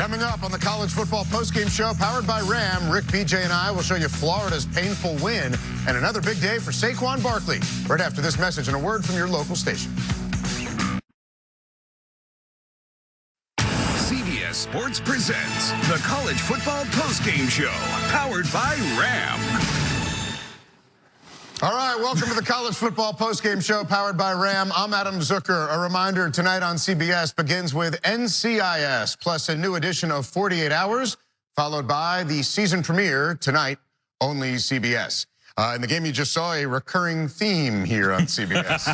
Coming up on the College Football Postgame Show, powered by Ram, Rick, BJ, and I will show you Florida's painful win and another big day for Saquon Barkley. Right after this message and a word from your local station. CBS Sports presents the College Football Postgame Show, powered by Ram. All right, welcome to the College Football Postgame Show, powered by Ram. I'm Adam Zucker. A reminder, tonight on CBS begins with NCIS, plus a new edition of 48 Hours, followed by the season premiere tonight, only CBS. In the game you just saw, a recurring theme here on CBS.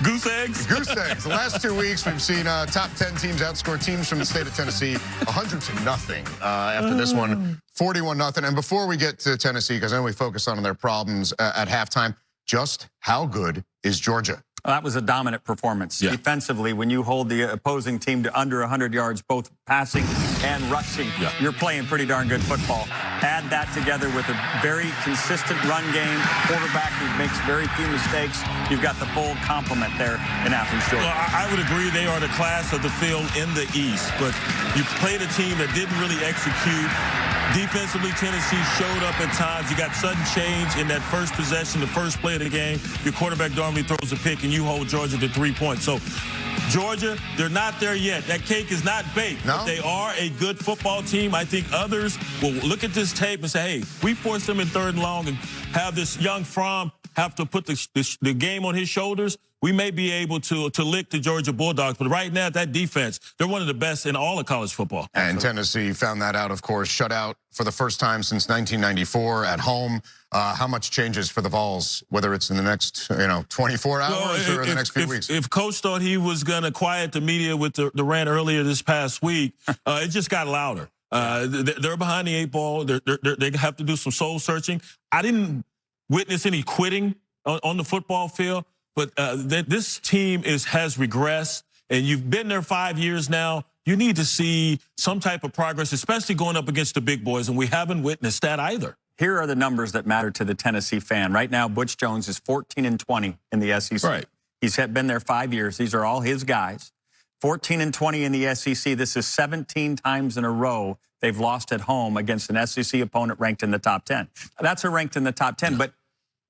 Goose eggs? Goose eggs. The last 2 weeks, we've seen top 10 teams outscore teams from the state of Tennessee 100-0. After this one, 41-0. And before we get to Tennessee, because I know we focus on their problems at halftime, just how good is Georgia? That was a dominant performance. Yeah. Defensively, when you hold the opposing team to under 100 yards, both passing and rushing, you're playing pretty darn good football. Add that together with a very consistent run game, quarterback who makes very few mistakes. You've got the full complement there in Athens, Georgia. Well, I would agree they are the class of the field in the East, but you played a team that didn't really execute. Defensively, Tennessee showed up at times. You got sudden change in that first possession, the first play of the game. Your quarterback normally throws a pick, and you hold Georgia to 3 points. So, Georgia, they're not there yet. That cake is not baked. No. But they are a good football team. I think others will look at this tape and say, hey, we forced them in 3rd and long and have this young Fromm have to put the game on his shoulders. We may be able to lick the Georgia Bulldogs, but right now, that defense, they're one of the best in all of college football. And Tennessee found that out, of course, shut out for the first time since 1994 at home. How much changes for the Vols, whether it's in the next 24 hours or the next few weeks? If Coach thought he was going to quiet the media with the rant earlier this past week, it just got louder. They're behind the 8 ball. They have to do some soul searching. I didn't witness any quitting on the football field. But this team has regressed, and you've been there 5 years now. You need to see some type of progress, especially going up against the big boys, and we haven't witnessed that either. Here are the numbers that matter to the Tennessee fan. Right now, Butch Jones is 14-20 in the SEC. Right. He's been there 5 years. These are all his guys. 14-20 in the SEC. This is 17 times in a row they've lost at home against an SEC opponent ranked in the top 10. That's a ranked in the top 10, but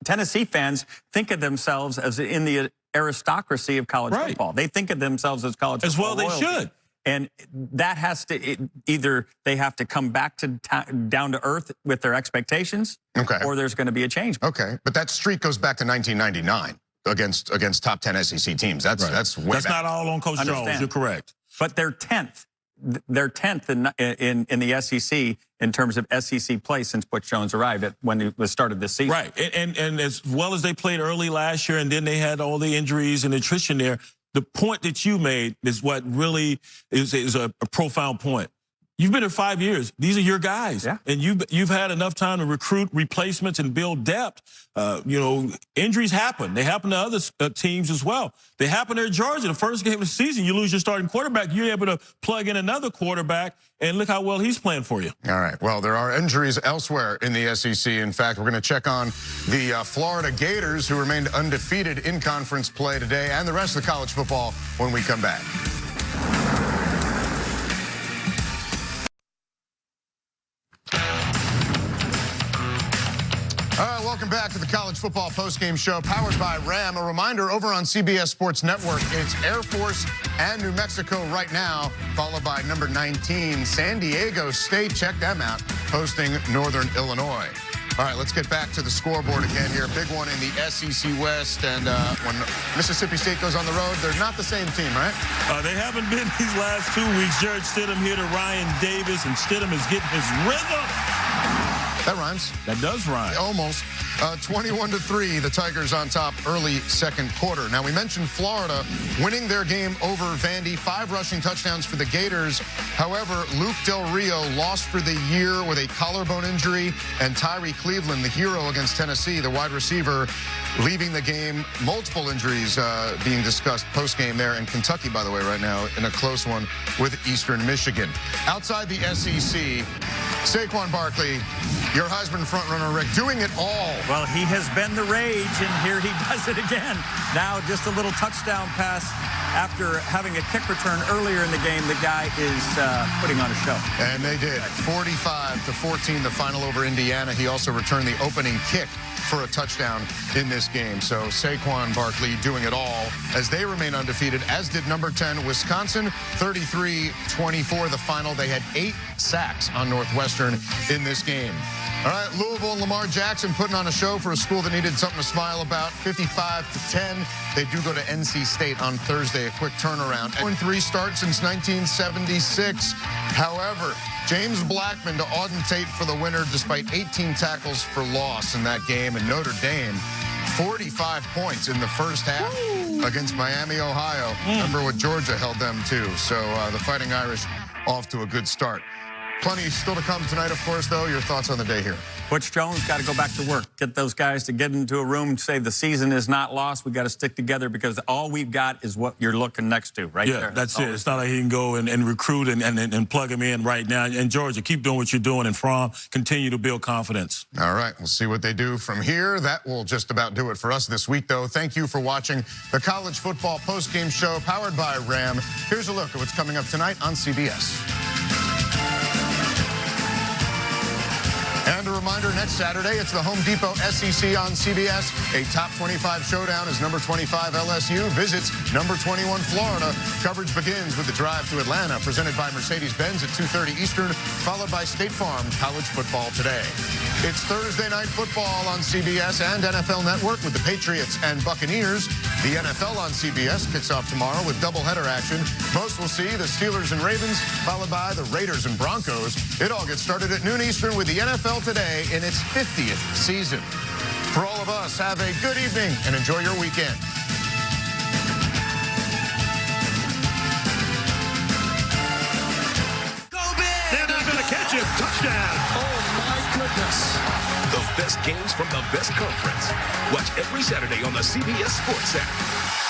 Tennessee fans think of themselves as in the aristocracy of college football. They think of themselves as college football royalty. They should. And that has to either they have to come back to down to earth with their expectations, or there's going to be a change. Okay, but that streak goes back to 1999 against top 10 SEC teams. That's way That's back. Not all on Coach Jones. You're correct. But they're 10th. They're 10th in the SEC in terms of SEC play since Butch Jones arrived when it was started this season. Right, and as well as they played early last year, and then they had all the injuries and attrition there. The point that you made is what really is a profound point. You've been there 5 years. These are your guys, and you've had enough time to recruit replacements and build depth. Injuries happen. They happen to other teams as well. They happen there at Georgia. The first game of the season, you lose your starting quarterback. You're able to plug in another quarterback, and look how well he's playing for you. All right. Well, there are injuries elsewhere in the SEC. In fact, we're going to check on the Florida Gators, who remained undefeated in conference play today, and the rest of the college football when we come back. All right, welcome back to the College Football Postgame Show, powered by Ram. A reminder, over on CBS Sports Network, it's Air Force and New Mexico right now, followed by number 19, San Diego State. Check them out, hosting Northern Illinois. All right, let's get back to the scoreboard again here. Big one in the SEC West, and when Mississippi State goes on the road, they're not the same team, right? They haven't been these last 2 weeks. Jared Stidham here to Ryan Davis, and Stidham is getting his rhythm. That rhymes. That does rhyme. Almost. 21-3, the Tigers on top early second quarter. Now, we mentioned Florida winning their game over Vandy. 5 rushing touchdowns for the Gators. However, Luke Del Rio lost for the year with a collarbone injury, and Tyree Cleveland, the hero against Tennessee, the wide receiver, leaving the game. Multiple injuries being discussed post-game there in Kentucky, by the way, right now, in a close one with Eastern Michigan. Outside the SEC, Saquon Barkley, your Heisman frontrunner, Rick, doing it all. Well, he has been the rage, and here he does it again. Now just a little touchdown pass after having a kick return earlier in the game, the guy is putting on a show. And they did. 45-14, the final over Indiana. He also returned the opening kick for a touchdown in this game. So Saquon Barkley doing it all as they remain undefeated, as did number 10, Wisconsin, 33-24 the final. They had 8 sacks on Northwestern in this game. All right, Louisville and Lamar Jackson putting on a show for a school that needed something to smile about. 55-10. They do go to NC State on Thursday, a quick turnaround. 0-3 start since 1976. However, James Blackman to Auden Tate for the winner despite 18 tackles for loss in that game. And Notre Dame, 45 points in the first half against Miami, Ohio. Remember what Georgia held them to. So the Fighting Irish off to a good start. Plenty still to come tonight, of course, though. Your thoughts on the day here? Butch Jones got to go back to work. Get those guys to get into a room and say the season is not lost. We got to stick together because all we've got is what you're looking next to, right? Yeah, there. that's it. It's not like he can go and recruit and plug him in right now. And Georgia, keep doing what you're doing, and Fromm, continue to build confidence. All right, we'll see what they do from here. That will just about do it for us this week, though. Thank you for watching the College Football Postgame Show powered by Ram. Here's a look at what's coming up tonight on CBS. And a reminder, next Saturday, it's the Home Depot SEC on CBS. A top 25 showdown as number 25 LSU visits number 21 Florida. Coverage begins with the drive to Atlanta, presented by Mercedes-Benz at 2:30 Eastern, followed by State Farm College Football Today. It's Thursday Night Football on CBS and NFL Network with the Patriots and Buccaneers. The NFL on CBS kicks off tomorrow with doubleheader action. Most will see the Steelers and Ravens, followed by the Raiders and Broncos. It all gets started at noon Eastern with the NFL Today in its 50th season. For all of us, have a good evening and enjoy your weekend. Go big! They're not going to catch him. Touchdown. Oh, my goodness. The best games from the best conference. Watch every Saturday on the CBS Sports app.